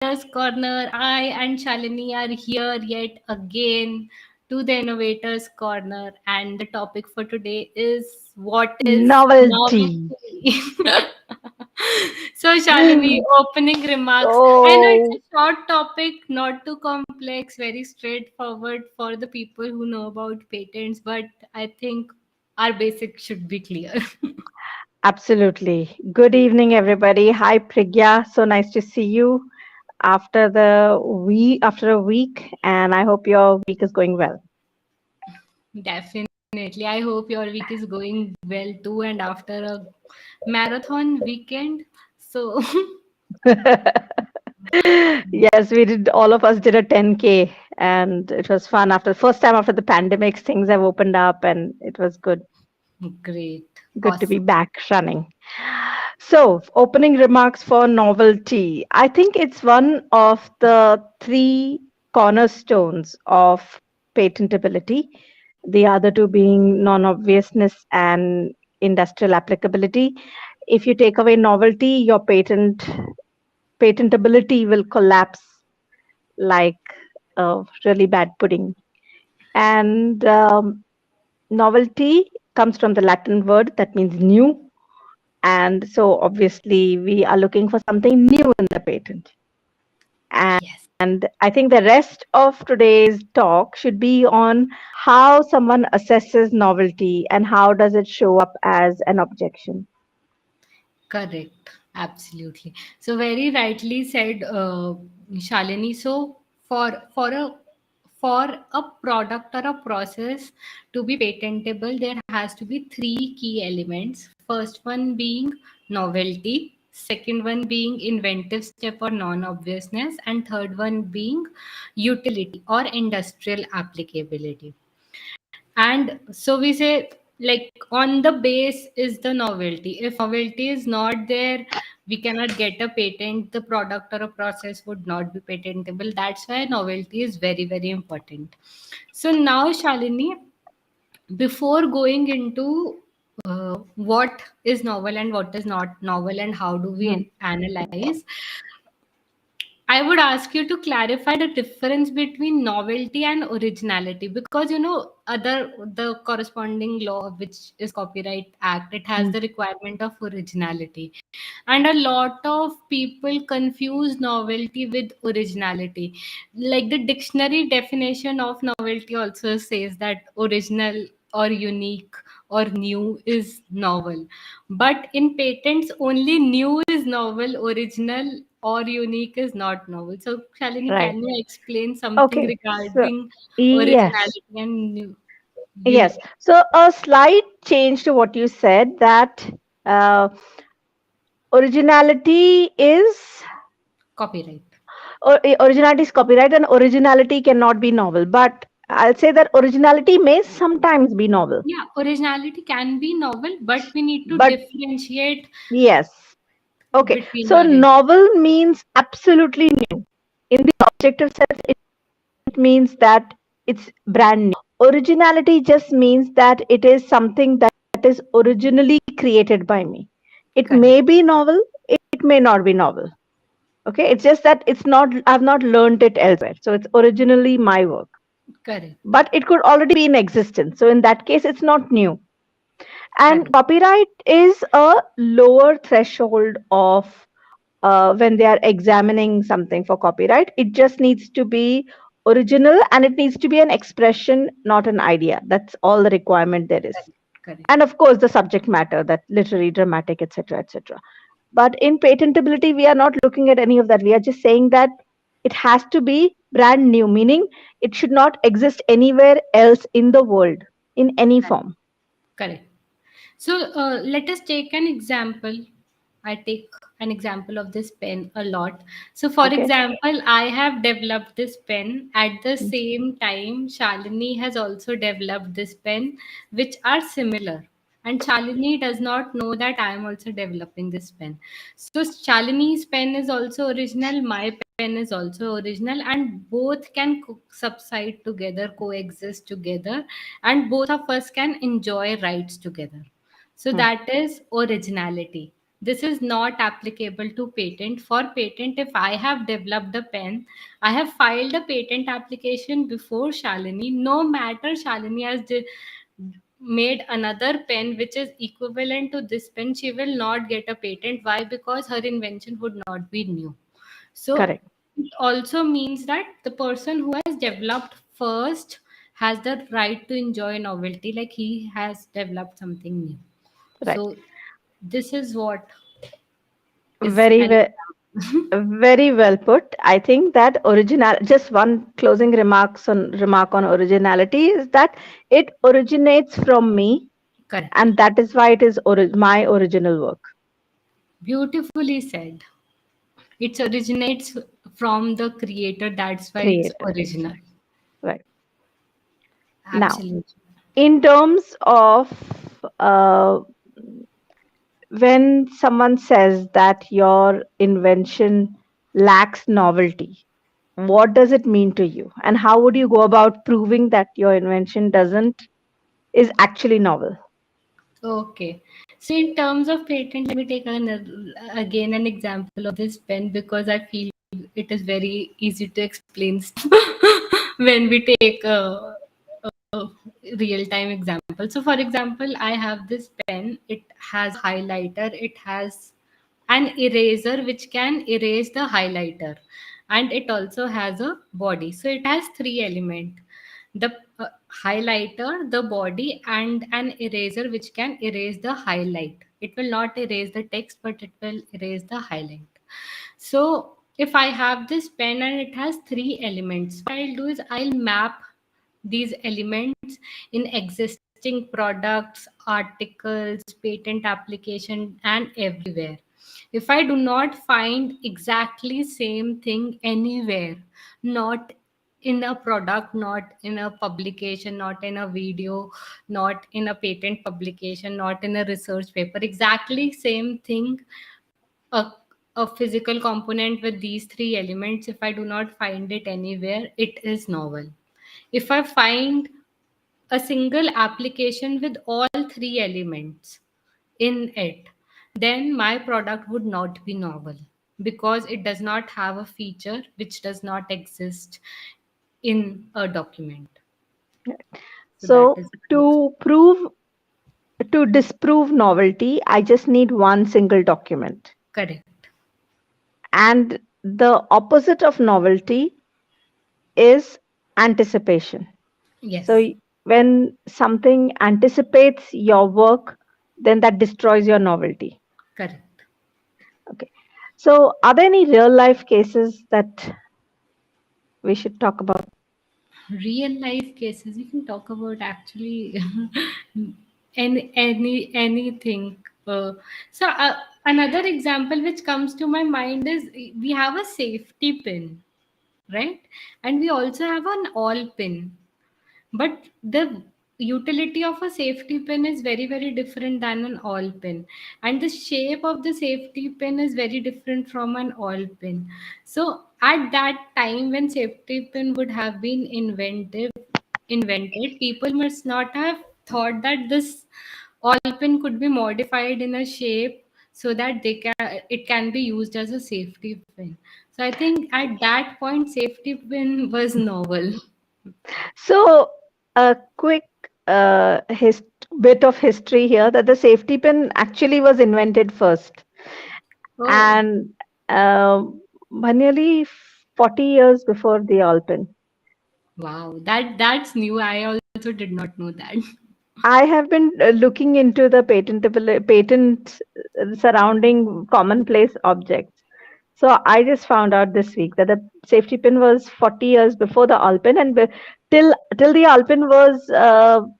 Innovators Corner. I and Shalini are here yet again to the Innovators Corner, and the topic for today is what is Novelty. novelty. So, Shalini, opening remarks. I know it's Oh, a short topic, not too complex, very straightforward for the people who know about patents, but I think our basics should be clear. absolutely. Good evening, everybody. Hi, Priggya. So nice to see you after a week, and I hope your week is going well. Definitely. I hope your week is going well too, and after a marathon weekend. So, Yes, we did. All of us did a 10K, and it was fun. After first time after the pandemic, things have opened up, and it was good. great. Good to be Awesome. back running. So, opening remarks for novelty. I think it's one of the three cornerstones of patentability, the other two being non obviousness and industrial applicability. If you take away novelty, your patentability will collapse like a really bad pudding. And novelty comes from the Latin word that means new, and so obviously we are looking for something new in the patent. Yes. And I think the rest of today's talk should be on how someone assesses novelty and how does it show up as an objection. Correct. Absolutely. So very rightly said, Shalini. So for a product or a process to be patentable, there has to be three key elements. First one being novelty, second one being inventive step or non-obviousness, and third one being utility or industrial applicability. And so we say, like, on the base is the novelty. If novelty is not there, we cannot get a patent. The product or a process would not be patentable. That's why novelty is very, very important. So now, Shalini, before going into what is novel and what is not novel and how do Hmm. we analyze, I would ask you to clarify the difference between novelty and originality, because other the corresponding law, which is Copyright Act, it has Hmm. the requirement of originality, and a lot of people confuse novelty with originality. Like the dictionary definition of novelty also says that original or unique or new is novel, but in patents only new is novel, original or unique is not novel. So, Shalini, Right. can you explain something Okay. So, regarding yes. originality and new, Yes. unique? So, a slight change to what you said that uh, originality is Copyright. originality is copyright and originality cannot be novel, but I'll say that originality may sometimes be novel. Yeah, originality can be novel, but we need to But differentiate yes, okay, between so original. novel means absolutely new. In the objective sense, it means that it's brand new. Originality just means that it is something that is originally created by me. It Correct. may be novel, it may not be novel. Okay, it's just that it's not, I've not learned it elsewhere. So it's originally my work, Correct. but it could already be in existence. So in that case, it's not new. And Correct. copyright is a lower threshold of when they are examining something for copyright. It just needs to be original and it needs to be an expression, not an idea. That's all the requirement there is. Correct. Correct. And of course, the subject matter, that literary, dramatic, etc., etc. But in patentability, we are not looking at any of that. We are just saying that it has to be brand new, meaning it should not exist anywhere else in the world in any form. Correct. So let us take an example. I take an example of this pen a lot. So, for Okay. example, I have developed this pen at the same time. Shalini has also developed this pen, which are similar. And Shalini does not know that I am also developing this pen. So, Shalini's pen is also original, my pen is also original, and both can subside together, coexist together, and both of us can enjoy rights together. So Hmm. that is originality. This is not applicable to patent. For patent, if I have developed a pen, I have filed a patent application before Shalini. No matter Shalini has made another pen which is equivalent to this pen, she will not get a patent. Why? Because her invention would not be new. So Correct. it also means that the person who has developed first has the right to enjoy novelty, like he has developed something new. Right. So this is what is Very an well. example. Very well put. I think that original, just one closing remark on originality is that it originates from me, Correct. and that is why it is my original work. Beautifully said. It originates from the creator. That's why it's Creator. original. Right. Now, Absolutely. in terms of uh, when someone says that your invention lacks novelty, what does it mean to you? And how would you go about proving that your invention doesn't is actually novel? Okay. So in terms of patent, let me take again an example of this pen because I feel it is very easy to explain when we take a real time example. So for example, I have this pen. It has highlighter. It has an eraser which can erase the highlighter, and it also has a body. So it has three elements: the highlighter, the body, and an eraser which can erase the highlight. It will not erase the text, but it will erase the highlight. So if I have this pen and it has three elements, what I'll do is I'll map these elements in existing products, articles, patent application, and everywhere. If I do not find exactly same thing anywhere, not in a product, not in a publication, not in a video, not in a patent publication, not in a research paper, exactly same thing, a, a physical component with these three elements, if I do not find it anywhere, it is novel. If I find a single application with all three elements in it, then my product would not be novel because it does not have a feature which does not exist in a document. So that So is to disprove novelty, I just need one single document. correct. And the opposite of novelty is anticipation. So Yes, when something anticipates your work, then that destroys your novelty. correct. Okay. So are there any real life cases that we should talk about? Real life cases we can talk about actually anything. So another example which comes to my mind is we have a safety pin, right? And we also have an all pin, but the utility of a safety pin is very very different than an all pin, and the shape of the safety pin is very different from an all pin. So at that time when safety pin would have been invented, people must not have thought that this all pin could be modified in a shape so that it can be used as a safety pin. So I think at that point safety pin was novel. So a quick bit of history here that the safety pin actually was invented first, Oh. and uh, nearly 40 years before the Alpin. Wow, that's new. I also did not know that. I have been looking into the patent surrounding commonplace objects. So I just found out this week that the safety pin was 40 years before the Alpin, and till the Alpin was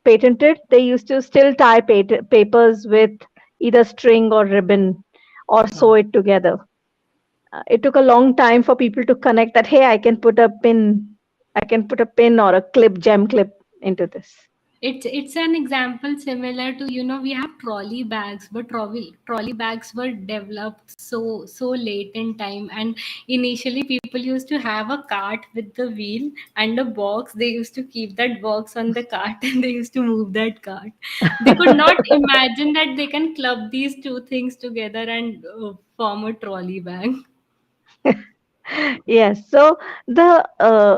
patented, they used to still tie papers with either string or ribbon or sew Wow. it together. It took a long time for people to connect that, hey, I can put a pin or a gem clip into this. It's an example similar to, we have trolley bags, but trolley bags were developed so late in time. And initially people used to have a cart with the wheel and a box. They used to keep that box on the cart and they used to move that cart. They could not imagine that they can club these two things together and form a trolley bag. Yes. So the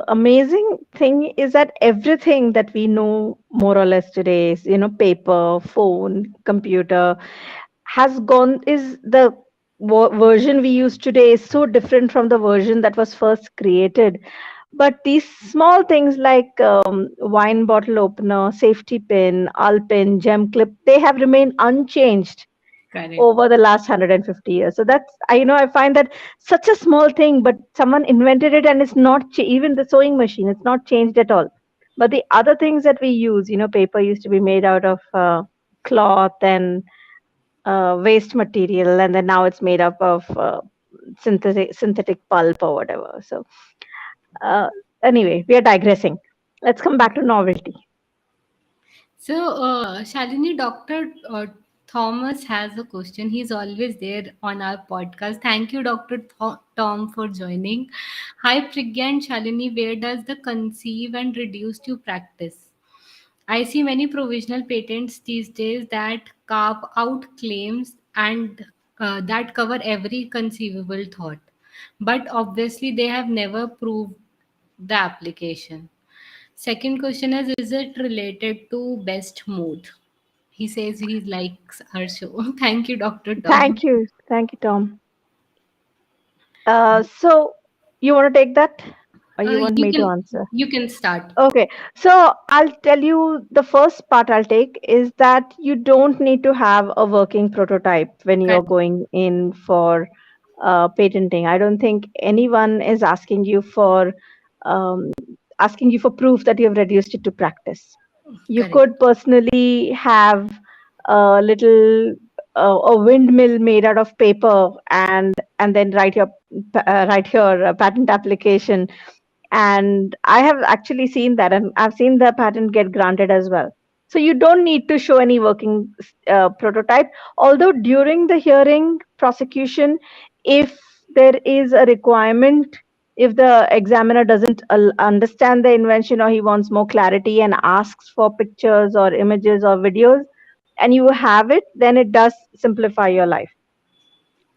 amazing thing is that everything that we know more or less today is, paper, phone, computer, has gone, is the version we use today is so different from the version that was first created. But these small things like wine bottle opener, safety pin, Alpin, gem clip, they have remained unchanged Correct. over the last 150 years. So that's, I find that such a small thing, but someone invented it and it's not even the sewing machine, it's not changed at all. But the other things that we use, paper used to be made out of cloth and waste material, and then now it's made up of synthetic pulp or whatever. So uh, anyway, we are digressing. Let's come back to novelty. So, Shalini, Dr. Thomas has a question. He's always there on our podcast. Thank you, Dr. Tom, for joining. Hi, Prigya and Shalini. Where does the conceive and reduce to practice? I see many provisional patents these days that carve out claims and that cover every conceivable thought. But obviously, they have never proved the application. Second question is it related to best mood? He says he likes our show. Thank you, Dr. Tom. Thank you, Tom. So you want to take that, or you want You me to can answer? you can start. Okay, so I'll tell you the first part I'll take is that you don't need to have a working prototype when you're Correct. going in for patenting. I don't think anyone is um, asking you for proof that you've reduced it to practice. You Correct. could personally have a little a windmill made out of paper, and then write your patent application. And I have actually seen that, and I've seen the patent get granted as well. So you don't need to show any working prototype. Although during the hearing prosecution, if there is a requirement, if the examiner doesn't understand the invention, or he wants more clarity and asks for pictures or images or videos, and you have it, then it does simplify your life.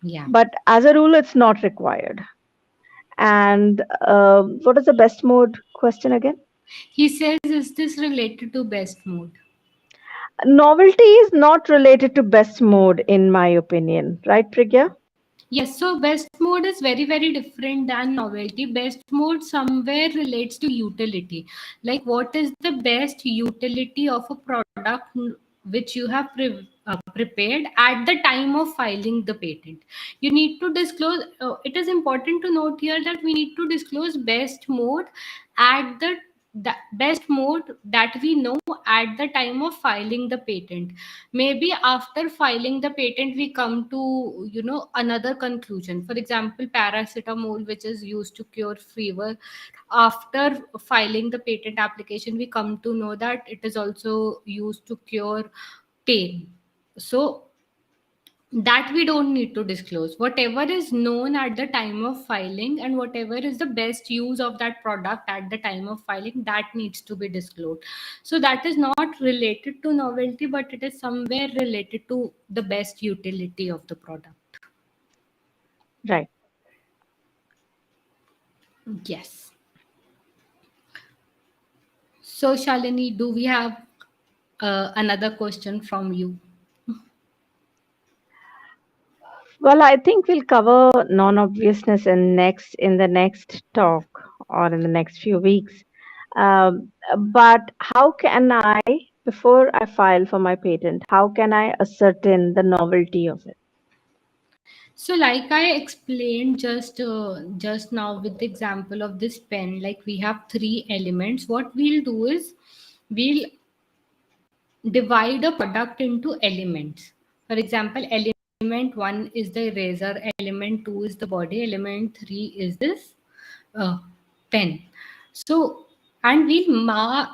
Yeah. But as a rule, it's not required. And what is the best mode question again? He says, is this related to best mood? Novelty is not related to best mode, in my opinion, right, Prigya? Yes, so best mode is very, very different than novelty. Best mode somewhere relates to utility. Like, what is the best utility of a product which you have prepared at the time of filing the patent? You need to disclose, it is important to note here that we need to disclose best mode at the best mode that we know at the time of filing the patent. Maybe after filing the patent we come to another conclusion. For example, paracetamol, which is used to cure fever, after filing the patent application we come to know that it is also used to cure pain. So that we don't need to disclose. Whatever is known at the time of filing and whatever is the best use of that product at the time of filing, that needs to be disclosed. So that is not related to novelty, but it is somewhere related to the best utility of the product. Right. Yes. So, Shalini, do we have another question from you? Well, I think we'll cover non-obviousness in the next talk, or in the next few weeks. But how can I, before I file for my patent, how can I ascertain the novelty of it? So, like I explained just now with the example of this pen, like we have three elements. What we'll do is we'll divide a product into elements. For example, element one is the eraser, element two is the body, element three is this uh, pen. So and we'll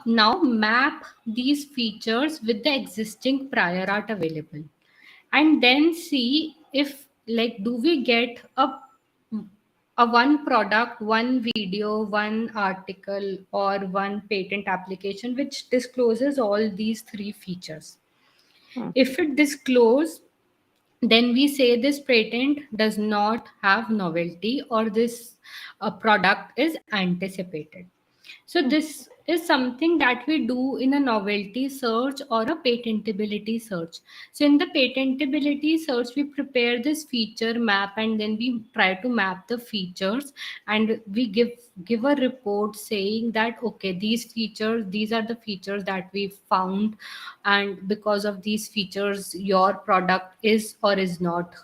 now map these features with the existing prior art available, and then see if, like, do we get a one product, one video, one article, or one patent application which discloses all these three features. Hmm. If it disclose, then we say this patent does not have novelty, or this product is anticipated. So Hmm. this is something that we do in a novelty search or a patentability search. So in the patentability search, we prepare this feature map, and then we try to map the features, and we give a report saying that, okay, these are the features that we found, and because of these features your product is or is not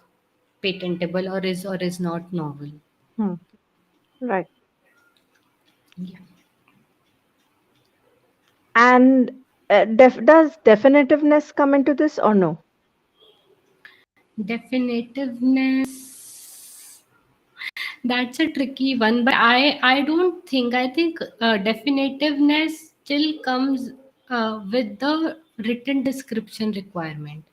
patentable, or is not novel. Hmm. Right. Yeah. And does definitiveness come into this or no? Definitiveness, that's a tricky one, but I don't think, I think definitiveness still comes with the written description requirement.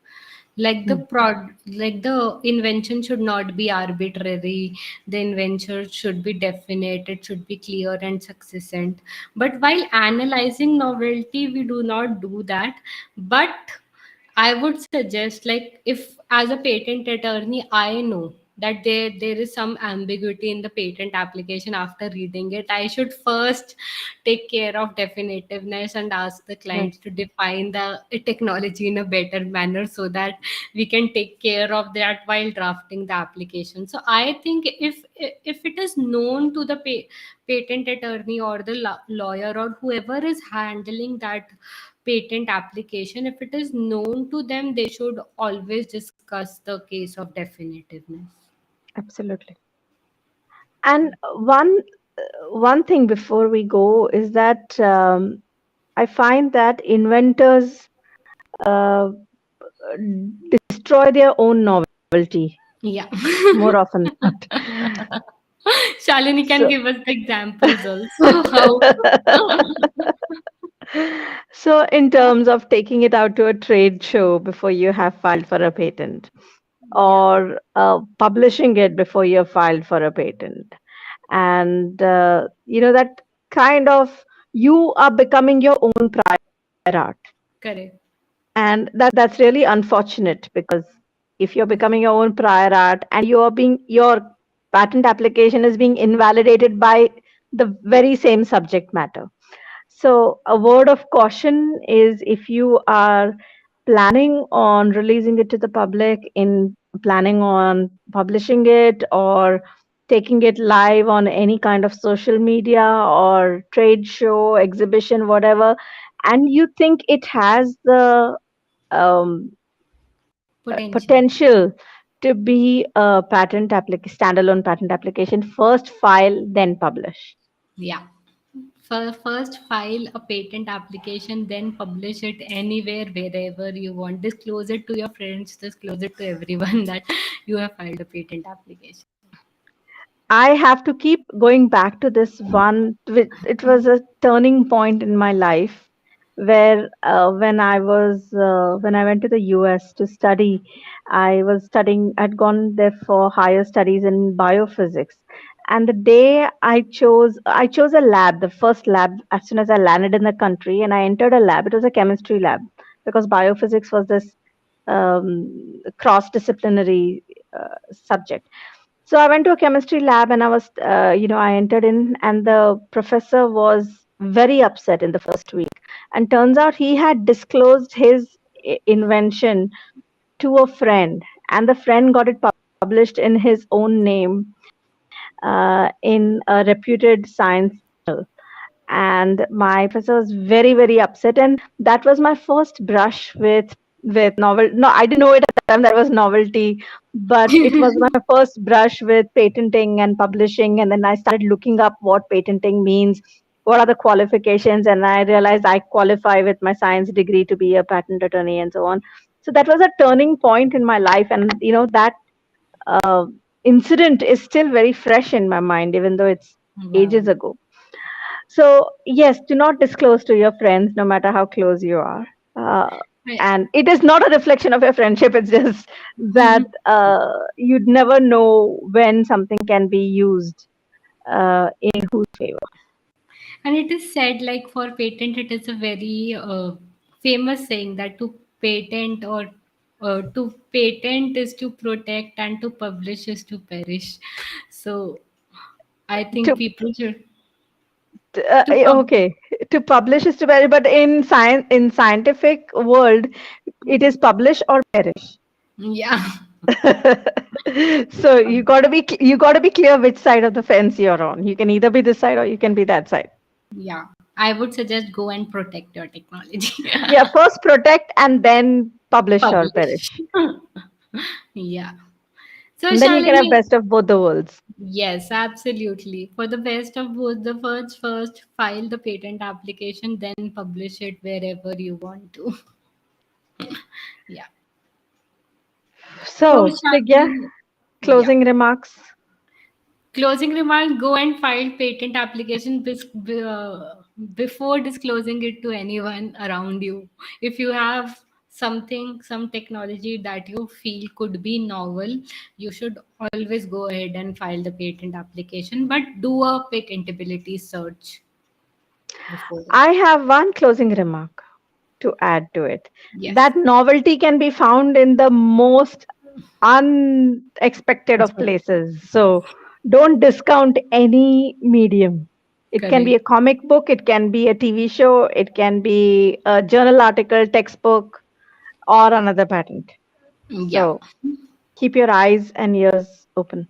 Like the Hmm. like the invention should not be arbitrary, the invention should be definite, it should be clear and succinct. But while analyzing novelty we do not do that. But I would suggest, like, if as a patent attorney, I know that there is some ambiguity in the patent application after reading it, I should first take care of definitiveness and ask the Right. clients to define the technology in a better manner, so that we can take care of that while drafting the application. So I think if it is known to the patent attorney or the lawyer or whoever is handling that patent application, if it is known to them, they should always discuss the case of definitiveness. Absolutely. And one thing before we go is that I find that inventors uh, destroy their own novelty Yeah. more often than not. Shalini can So, give us the examples also. How? so in terms of taking it out to a trade show before you have filed for a patent, Yeah, or publishing it before you're filed for a patent, and that kind of, you are becoming your own prior art, correct. and that's really unfortunate, because if you're becoming your own prior art and your patent application is being invalidated by the very same subject matter. So, a word of caution is, if you are planning on releasing it to the public, in planning on publishing it or taking it live on any kind of social media or trade show, exhibition, whatever, and you think it has the um, Potential. potential to be a standalone patent application, first file, then publish. Yeah. First file a patent application, then publish it anywhere, wherever you want. Disclose it to your friends, disclose it to everyone that you have filed a patent application. I have to keep going back to this one. It was a turning point in my life, where when I went to the US to study, I'd gone there for higher studies in biophysics. And the day I chose a lab, the first lab, as soon as I landed in the country and I entered a lab. It was a chemistry lab, because biophysics was this cross-disciplinary subject. So I went to a chemistry lab, and I entered in, and the professor was very upset in the first week. And turns out he had disclosed his invention to a friend, and the friend got it published in his own name in a reputed science journal. And my professor was very, very upset, and that was my first brush with novel. No, I didn't know it at the time that was novelty, but it was my first brush with patenting and publishing. And then I started looking up what patenting means, what are the qualifications, and I realized I qualify with my science degree to be a patent attorney, and so on. So that was a turning point in my life, and that uh, incident is still very fresh in my mind, even though it's Wow. ages ago. So, yes, do not disclose to your friends, no matter how close you are. Uh, I- and it is not a reflection of your friendship, it's just that you'd never know when something can be used in whose favor. And it is said, like for patent, it is a very famous saying that to patent is to protect and to publish is to perish. So I think To, people should to okay, to publish is to vary, but in science, in scientific world, it is publish or perish. yeah. So you got to be clear which side of the fence you're on. You can either be this side or you can be that side. Yeah, I would suggest go and protect your technology. Yeah, first protect and then publish or Publish. perish. Yeah. So And then you can have Shalini, best of both the worlds. yes, absolutely. For the best of both the first file the patent application, then publish it wherever you want to. Yeah. So So, Prigya, Shalini, yeah. closing remarks. Closing remark, go and file patent application before disclosing it to anyone around you. If you have something, some technology that you feel could be novel, you should always go ahead and file the patent application, but do a patentability search before it. I have one closing remark to add to it. Yes. That novelty can be found in the most unexpected of places. So don't discount any medium. It can be Correct. a comic book, it can be a TV show, it can be a journal article, textbook, or another patent. Yeah. So keep your eyes and ears open.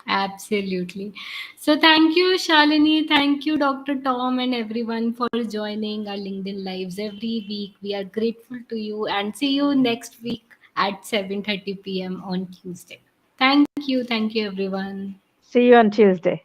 Absolutely. So thank you, Shalini. Thank you, Dr. Tom, and everyone for joining our LinkedIn Lives every week. We are grateful to you and see you next week at 7:30 p.m. on Tuesday. Thank you. Thank you, everyone. See you on Tuesday.